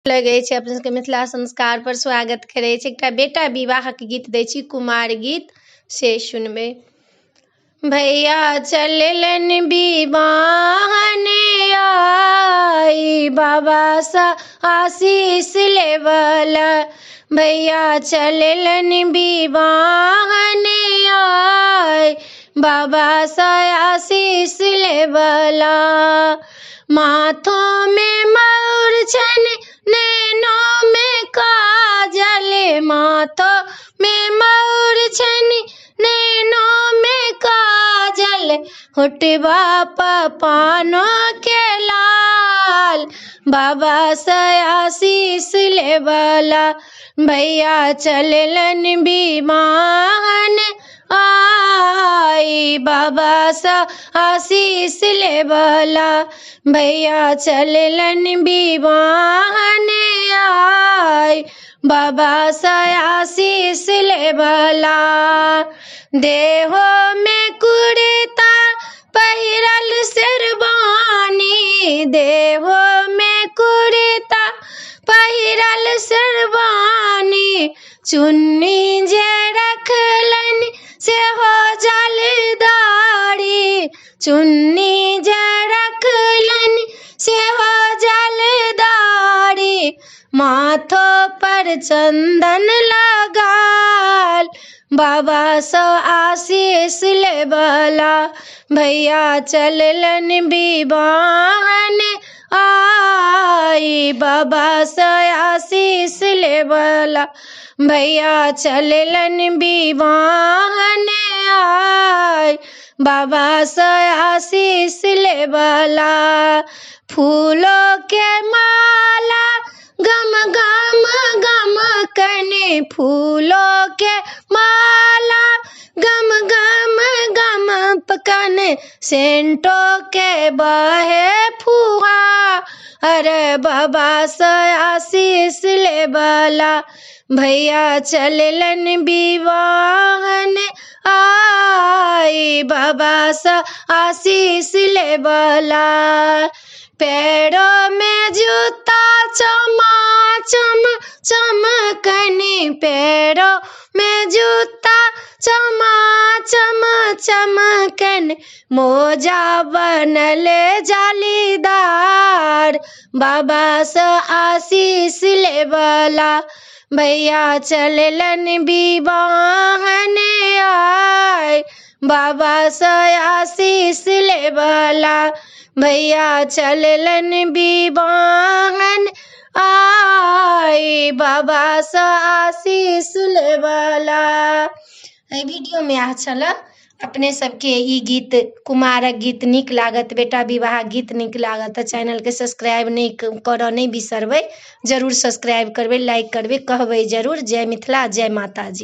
लगै छै अपन सबके मिथिला संस्कार पर स्वागत करै छै। एकटा बेटा विवाहक गीत दै छी, कुमार गीत से सुनबै। भैया चललन विवाहने आई, बाबा सा आशीष लेवला। भैया चललन विवाहने आई, बाबा सा आशीष लेवला। माथों में मौर छन, नैनों में काजल, माथों में मौर छन, नैनों में काजल, होठवा पर पानों के लाल, बाबा से आशीष लेवला। भैया चललन विवाहन आई, बाबा सा आशीष लेवला। भैया चललन विवाहन आई, बाबा सा आशीष लेवला। देहो में कुर्ता पहिरल शेरवानी, देहो में कुर्ता पहिरल शेरवानी, चुन्नी जे रखलन से हो जलदारी, चुन्नी जे रखलन से हो जलदारी। माथों पर चंदन लगाल, बाबा सो आशीष लेवला। भैया चललन विवाहन आई, बाबा से आशीष लेवला। भैया चललन विवाहन आई, बाबा से आशीष लेवला। फूलों के माला गम गम गम कने, फूलों के माला गम गम गम पकने, सेंटों के बहे फुहार, अरे बाबा से आशीष लेवला। भैया चललन विवाहन आई, बाबा से आशीष लेवला। पैरों में जूता चमाचम चमकने, पैरों में जूता चमाचम चमकने, मोजा बनल जालीदार, बाबा से आशीष लेवला। भैया चललन विवाहन आई, बाबा से आशीष लेवला। भैया चललन विवाहन आई, बाबा से आशीष लेवला। वीडियो में अच्छा अपने सबके ई गीत कुमारक गीत नीक लागत, बेटा विवाह गीत नीक लागत तो चैनल के सब्सक्राइब नहीं करऽ नहीं बिसरबै, जरूर सब्सक्राइब करबै, लाइक करबै, कहबै जरूर। जय मिथिला, जय माता जी।